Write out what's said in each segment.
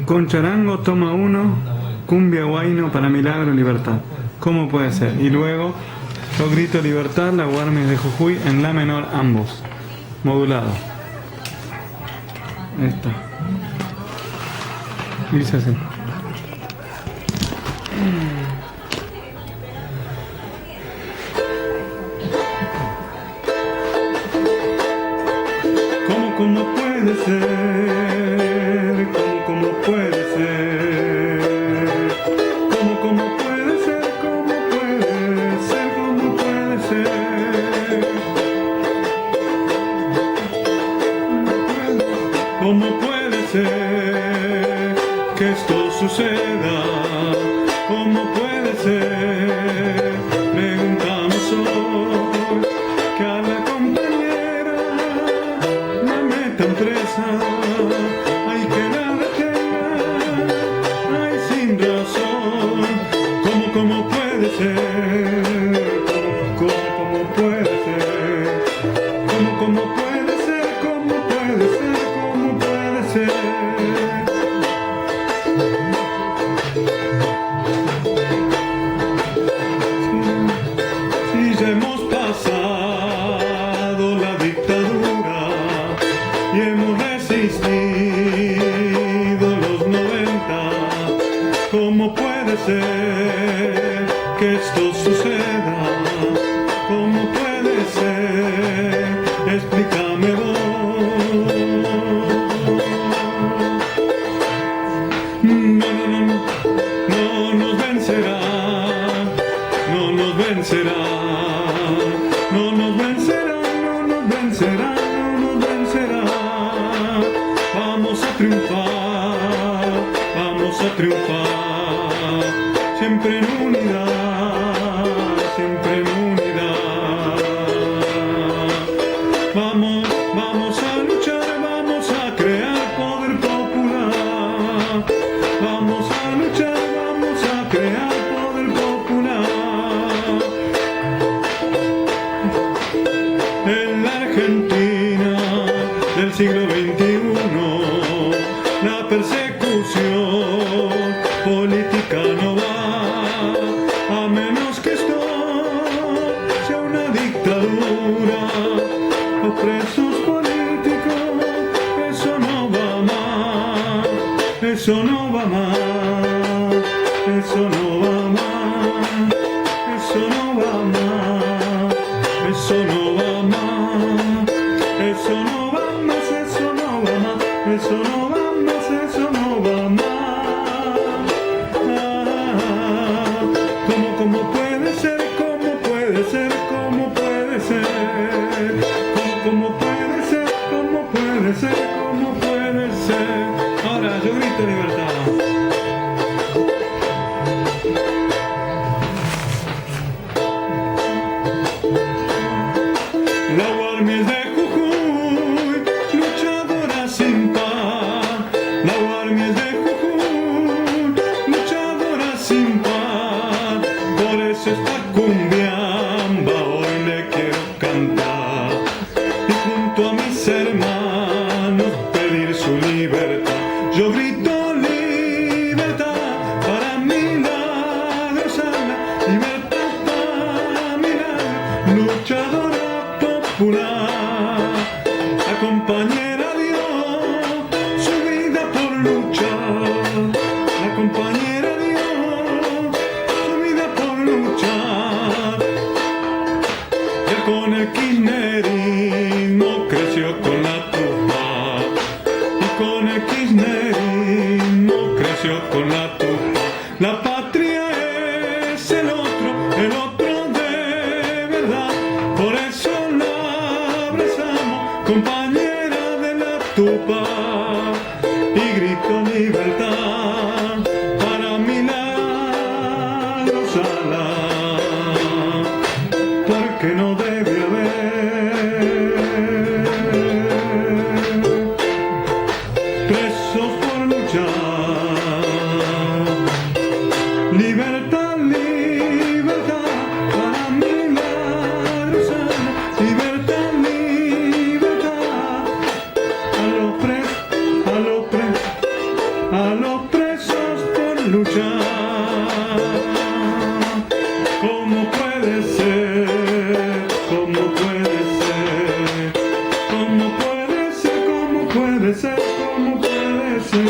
Con charango toma uno, cumbia guayno para milagro libertad. ¿Cómo puede ser? Y luego yo grito libertad, la Guarmis de Jujuy en la menor ambos, modulado. Esta. Dice así. ¿Cómo puede ser? ¿Cómo puede ser? ¿Cómo puede ser? ¿Cómo puede ser? ¿Cómo puede ser? ¿Cómo puede ser que esto suceda? ¿Cómo puede ser? Preguntamos hoy que a la compañera la metan presa, hay que la detengan, ay sin razón. ¿Cómo puede ser? ¿Cómo puede ser? ¿Cómo puede ser? ¿Cómo puede ser? ¿Cómo puede ser? Si ya hemos pasado la dictadura y hemos resistido los 90, ¿cómo puede ser que esto suceda? ¿Cómo puede ser? Explícame vos. No nos vencerá, no nos vencerá, no nos vencerá, no nos vencerá, no nos vencerá. Vamos a triunfar, vamos a triunfar, siempre en unidad, siempre en unidad. Vamos a luchar, vamos a crear poder popular. Vamos a luchar, vamos a crear poder popular. En la Argentina del siglo XXI, la persecución política no va, a menos que esto sea una dictadura o presos políticos. Eso no va más, eso no va más, eso no va más, eso no va más, eso no va más, eso no va más, eso no va más, eso no va más, eso no va más. ¿Cómo puede ser? ¿Cómo puede ser? ¿Cómo puede ser? ¿Cómo puede ser? ¿Cómo puede ser? ¿Cómo puede ser? Ahora yo grito libertad. La Guarmis de Jujuy, luchadora sin par. La Guarmis de Jujuy, luchadora sin par. Por eso esta cumbiamba hoy le quiero cantar. Y junto a mis hermanos pedir su libertad. Yo grito libertad para Milagrosana, libertad para Milagro, luchadora popular. La compañera dio su vida por luchar. La compañera dio su vida por luchar. Ya con el kirchnerismo creció con la tupa. Y con el kirchnerismo creció con la tupa. La patria es el otro de verdad. Por eso la abrazamos, compañera de la tupa. Y grito libertad para Milagrosana, porque no debe haber presos por luchar. Libertad, libertad para Milagrosana, libertad, libertad a los presos, a los presos, a los puede ser? ¿Cómo puede ser?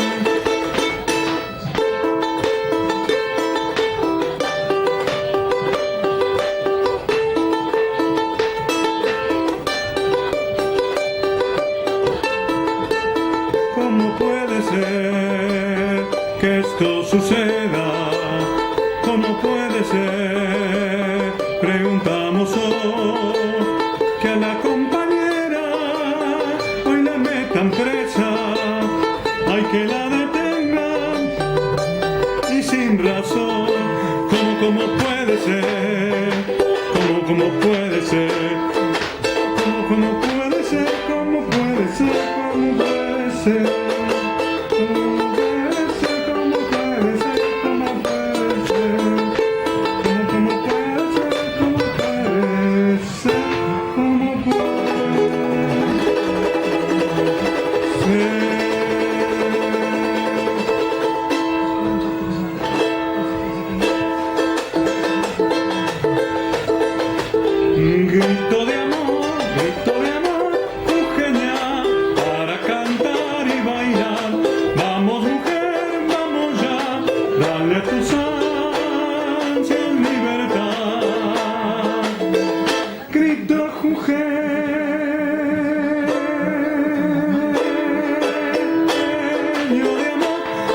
¿Cómo puede ser que esto suceda? ¿Cómo puede ser? Preguntamos hoy que a la compañera hoy la metan presa, hay que la detengan y sin razón. ¿Cómo puede ser? ¿Cómo puede ser? ¿Cómo puede ser? ¿Cómo puede ser? ¿Cómo puede ser? Grito de amor, Eugenia, para cantar y bailar. Vamos mujer, vamos ya, dale a tus ansias libertad. Grito jujeño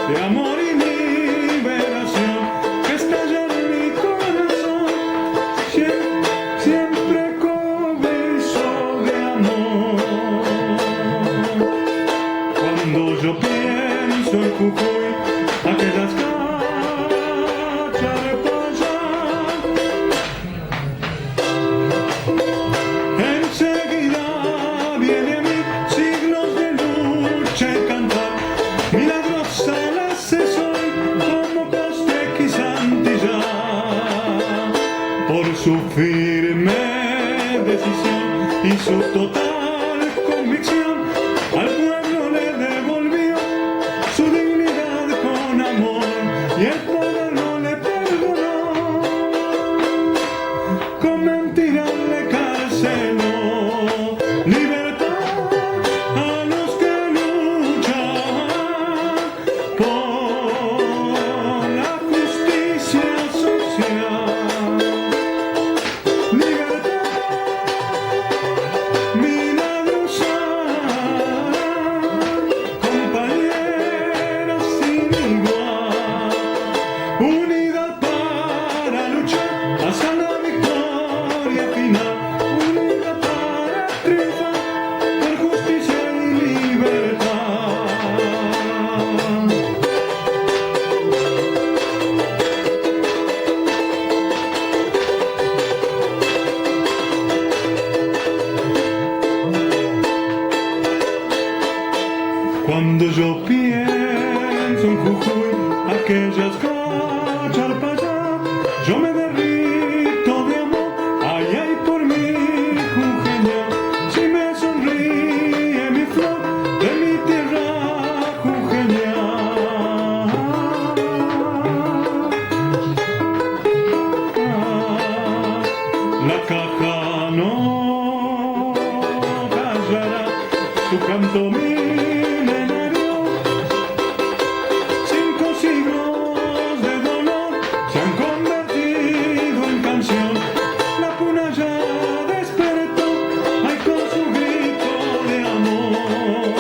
de amor y liberación, que estalla en mi corazón, siempre cobizo de amor. Cuando yo pienso en Jujuy, aquellas cachas de playa, enseguida viene a mí siglos de lucha y cantar. Milagrosa la sé soy como Costequi y Santillán, por su firme decisión y su total convicción, al pueblo le devolvió su dignidad con amor y el poder no le perdonó, con mentiras le carceló. Libertad a los que luchan por la justicia social. Libertad milagrosa, compañeros sin igual, unidad para luchar hasta la victoria final, unidad para triunfar por justicia y libertad. Cuando yo pienso en Jujuy, aquellas cacharpas allá, yo me derrito de amor, ay, ay, por mi Jujeña. Si me sonríe mi flor de mi tierra jujeña. La caja no callará su canto milenario. 5 siglos de dolor se han convertido en canción. La puna ya despertó, ay, con su grito de amor.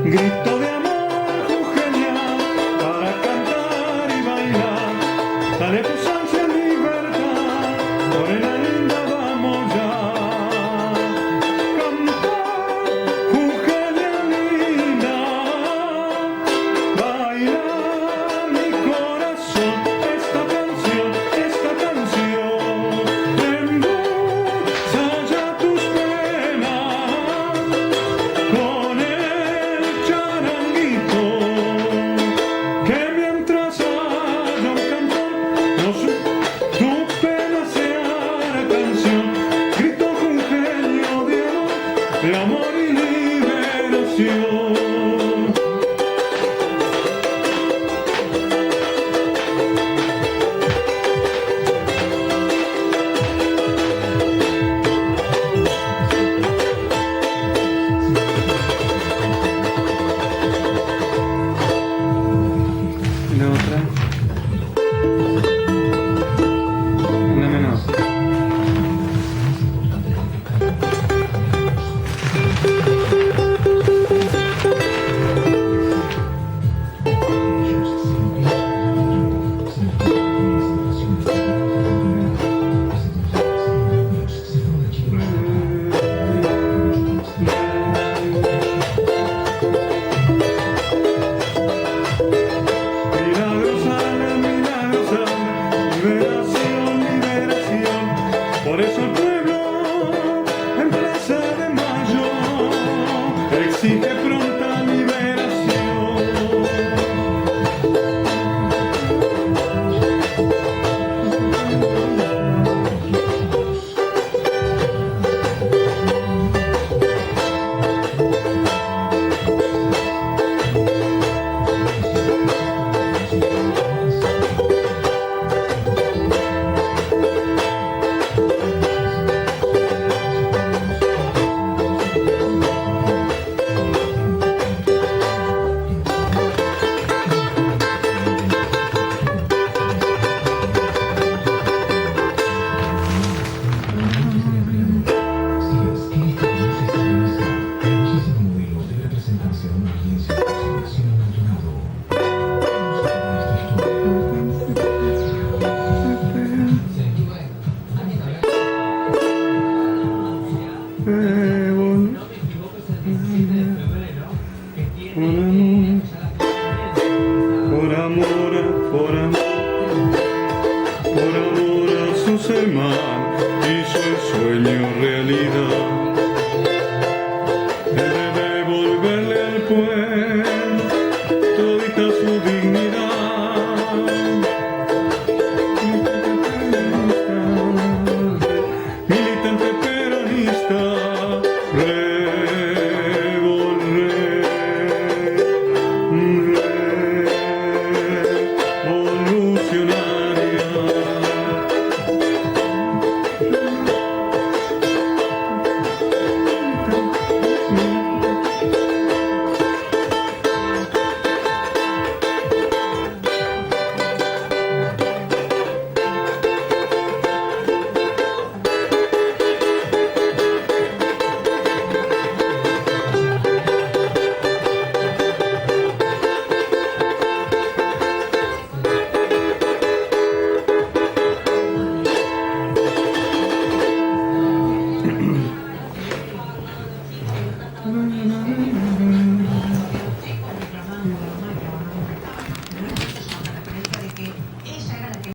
Grito de amor, Eugenia, para cantar y bailar. Dale tus ansias libertad, morena linda, vamos ya. Canta, Eugenia linda, baila mi corazón esta canción, endulza ya tus penas con el charanguito, que mientras haya un cantor, tu pena sea la canción. Grito jujeño de amor y liberación. exige pronta liberación. Bueno.